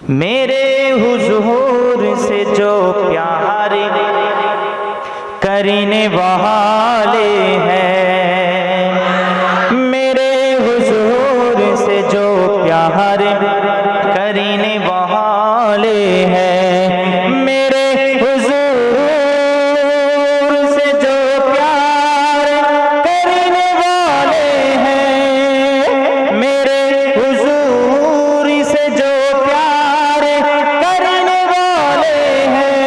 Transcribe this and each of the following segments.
मेरे हुजूर से जो प्यार करने वाले हैं, मेरे हुजूर से जो प्यार करने वाले हैं, मेरे हुजूर से जो प्यार करने वाले हैं, मेरे हुजूर से जो प्यार करने वाले हैं,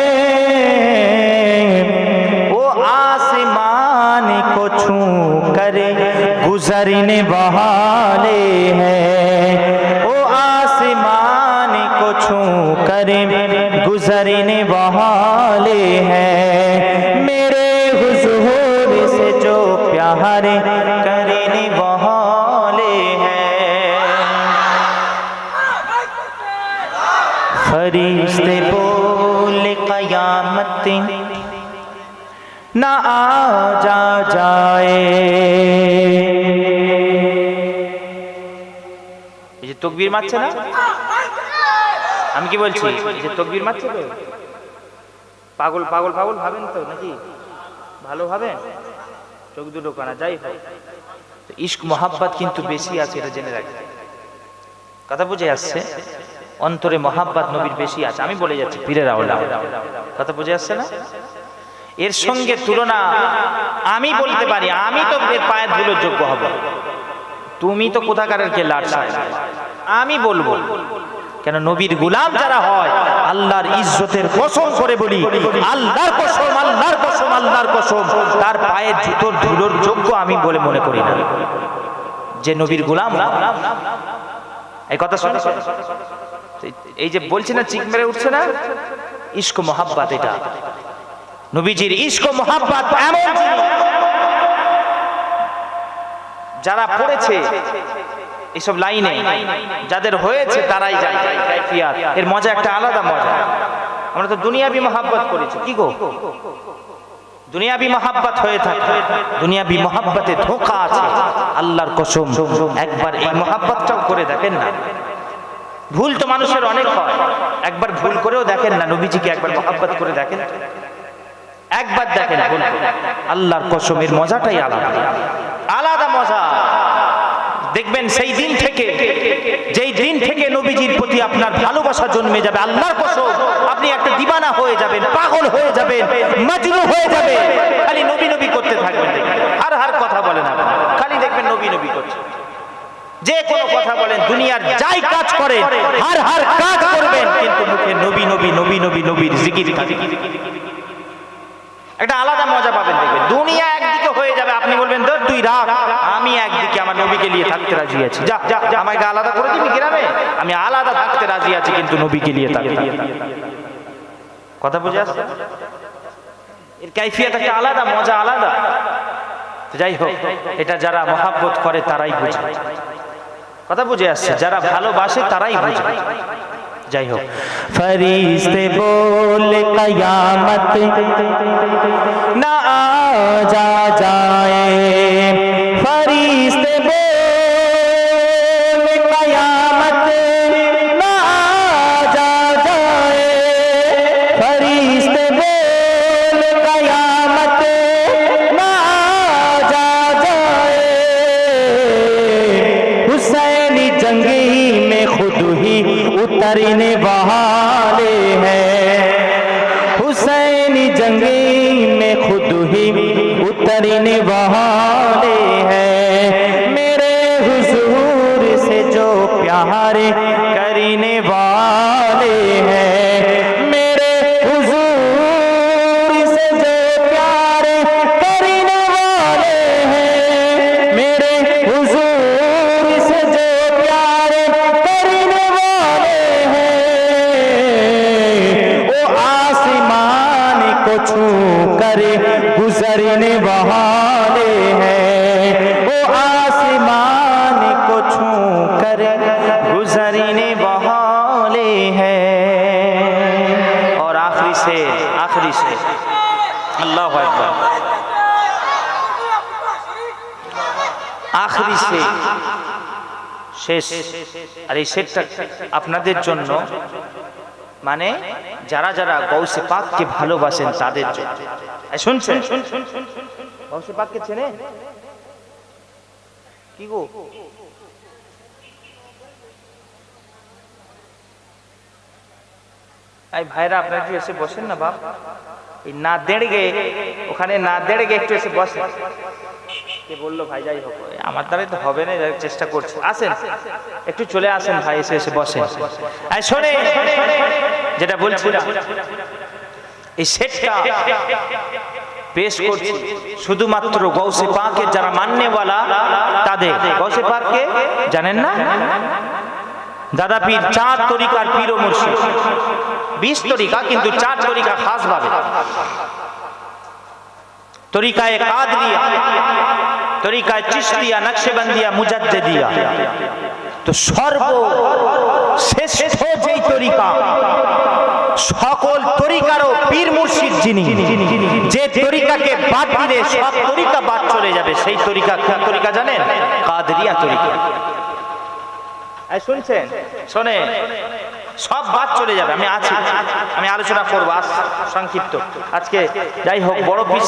वो आसमान को छू कर गुजरने वाले हैं, वो आसमान को छू कर गुजरने वाले हैं, मेरे हुजूर से जो प्यार करने वाले हैं। फरिश्ते बोले क़यामत ना आ जाए। এই যে তকবীর মারছে না, আমি কি বলছি, এই যে তকবীর মারছে তো পাগল পাগল পাগল ভাবেন তো নাকি? ভালো ভাবেন, চোখ দুটো কানা যাই হোক, ইশক মোহাব্বত কিন্তু বেশি আছে, এটা জেনে রাখবেন। কথা বুঝে আসছে? অন্তরে মোহাব্বত নবীর বেশি আছে। আমি বলে যাচ্ছি পীরের আওলাদ, কথা বুঝে আসছে না? এর সঙ্গে তুলনা আমি বলতে পারি, আমি তো এর পায়ের ধুলোর যোগ্য হব, তুমি তো কোথাকারের কে লাট। আমি বলবো কেন, নবীর গোলাম যারা হয়, আল্লাহর ইজ্জতের কসম করে বলি, আল্লাহর কসম, আল্লাহর কসম, আল্লাহর কসম, তার পায়ের জুতোর ধুলোর যোগ্য আমি বলে মনে করি না যে নবীর গোলাম। এই কথা শুনে এই যে বলছি না, চিক মেরে উঠছে না, ইশক মোহাব্বত, এটা নবীজির ইশক মোহাব্বত এমন যারা পড়েছে এসব লাইনে, যাদের হয়েছে তারাই জানে কাইফিয়াত, এর মজা একটা আলাদা মজা। আমরা তো দুনিয়াবি মোহাব্বত করেছি, কি গো, দুনিয়াবি মোহাব্বত হয়ে থাকে, দুনিয়াবি মোহাব্বতে ধোঁকা আছে। আল্লাহর কসম, একবার এই মোহাব্বতটাও করে দেখেন না। ভুল তো মানুষের অনেক হয়, একবার ভুল করেও দেখেন না, নবীজিকে একবার মোহাব্বত করে দেখেন, একবার দেখেন, আল্লাহর কসমের মজাটাই আলাদা, আলাদা মজা। দেখবেন সেই দিন থেকে, যেই দিন থেকে নবীজির প্রতি আপনার ভালোবাসা জন্মে যাবে, আল্লাহর কসম আপনি একটা দিবানা হয়ে যাবেন, পাগল হয়ে যাবেন, মাজনু হয়ে যাবেন, খালি নবী নবী করতে থাকবেন। হার হার কথা বলেন আপনি, খালি দেখবেন নবী নবী করছে। যে কোনো কথা বলেন, দুনিয়ার যাই কাজ করেন, হার হার কাজ করবেন, কিন্তু মুখে নবী নবী নবী নবী নবীর জিকির থাকে। একটা আলাদা মজা পাবেন, দেখবেন দুনিয়া একদিকে হয়ে যাবে, আপনি বলবেন ধর তুই রাখ, আমি একদিকে আমার নবীকে নিয়ে থাকতে রাজি আছি, যা আমাকে আলাদা করে দিবি গ্রামে, আমি আলাদা থাকতে রাজি আছি, কিন্তু নবীকে নিয়ে থাকতে। কথা বুঝে আসছে? এর কাইফিয়ত একটা আলাদা, মজা আলাদা। যাই হোক, এটা যারা মহাব্বত করে তারাই বুঝে। কথা বুঝে আসছে? যারা ভালোবাসে তারাই বুঝে। যাই হোক, ফরিস্তে বলে কিয়ামত না আ যায়, ফরিস্তে বলে কিয়ামত না আ যায়, ফরিস্তে বলে কিয়ামত না আ যায়, हुसैनी जंगी में खुद ही उतरने वाले हैं, हुसैनी जंगी में खुद ही उतरने वाले हैं, मेरे हुजूर से जो प्यार करने वाले हैं, मेरे हुजूर से जो प्यार करने वाले हैं, मेरे हुजूर से जो प्यार करने वाले हैं, वो आसमान को छू कर गुजरने वाले हैं, वो आसमान को छू कर गुजरने वाले हैं। और आखिरी से अल्लाह अकबर, आखिरी से শেষ। আর এই সেটটা আপনাদের জন্য, মানে যারা যারা গৌসে পাককে ভালোবাসেন তাদের জন্য। শুনছেন? গৌসে পাককে চেনেন কি গো? এই ভাইরা আপনারা একটু এসে বসেন না বাপ, এই না দেড়গে ওখানে না দেড়গে একটু এসে বসেন। কে বললো ভাই? যাই হোক, আমার দ্বারাই তো হবে না, চেষ্টা করছি। আসেন একটু চলে আসেন ভাই, এসে এসে বসেন। শোনে যেটা বলছিলাম, এই সেটটা পেশ করছি শুধুমাত্র গৌসে পাকের যারা মাননেওয়ালা তাদের। গৌসে পাককে জানেন না? দাদা পীর 4 তরিকার পীর ও মুর্শিদ, 20 তরিকা, কিন্তু 4 তরিকা খাস ভাবে। তরিকায়ে কাদরিয়া, তরিকায়ে চিশতিয়া, নকশবন্দিয়া, মুজাদ্দিদিয়া। তো সর্বশ্রেষ্ঠ যেই তরিকা, সকল তরিকারও পীর মুর্শিদ যিনি, যে তরিকাকে বাদ দিলে সব তরিকা বাদ চলে যাবে, সেই তরিকা কোন তরিকা জানেন? কাদরিয়া তরিকা। শুনছেন? শোনে, সব বাদ চলে যাবে। আমি আছি, আমি আলোচনা করবো সংক্ষিপ্ত আজকে। যাই হোক, বড় পীর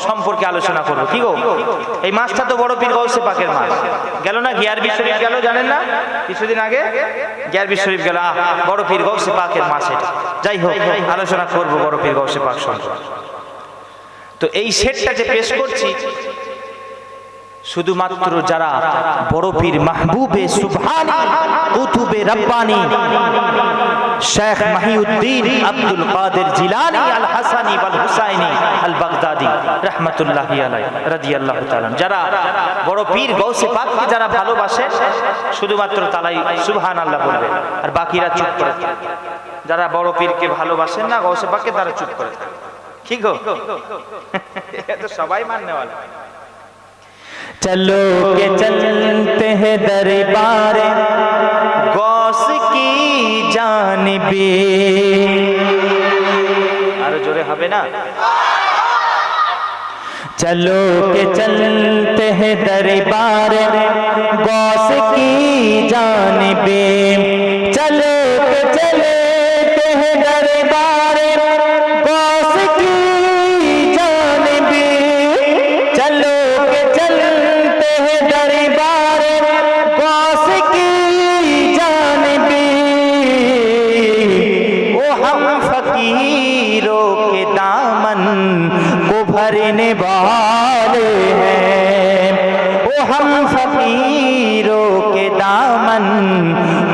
সম্পর্কে আলোচনা করবো। কি গো, এই মাসটা তো বড় পীর গৌসে পাকের মাস। গেল না গিয়ারবি শরীফ গেল, জানেন না? কিছুদিন আগে গিয়ারবি শরীফ গেল, বড় পীর গৌসে পাকের মাস এটা। যাই হোক, আলোচনা করবো বড় পীর গৌসে পাক সম্পর্কে। তো এই সেটটা যে পেশ করছি, শুধুমাত্র যারা বড় পীর মাহবুবে সুবহানী কুতুবে রব্বানী শেখ মহিউদ্দিন আব্দুল কাদের জিলানী আল হাসানী ওয়াল হুসাইনী আল বাগদাদি রাহমাতুল্লাহি আলাইহি রাদিয়াল্লাহু তাআলা, যারা বড় পীর গৌসে পাককে যারা ভালোবাসে, শুধুমাত্র তারাই সুবহানাল্লাহ বলবে, আর বাকিরা চুপ করে থাকে। যারা বড় পীরকে ভালোবাসেন না, গৌসে পাককে, তারা চুপ করে থাকে। কি গো, এটা সবাই মাননেওয়ালা। चलो के चलते हैं दरबार गौस की जानिबे। आरो जोरे হবে না? चलो के चलते हैं दरबार गौस की जानिबे। चलो के चलते हैं दरबार गौस की जानिबे। चलो के चलते हैं दरबार गौस की जानिबे। ओ हम फकीरों के दामन को भरने वाले हैं। ओ हम फकीरों के दामन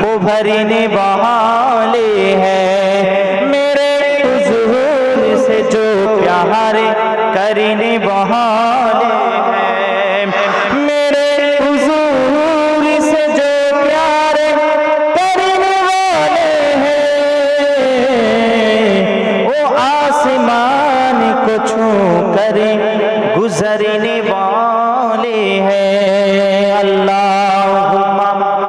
को भरने वाले हैं। मेरे हुजूर से जो प्यार करने वाले हैं। मेरे हुजूर से जो प्यार करने वाले हैं। वो आसमान को छू कर गुजरने वाले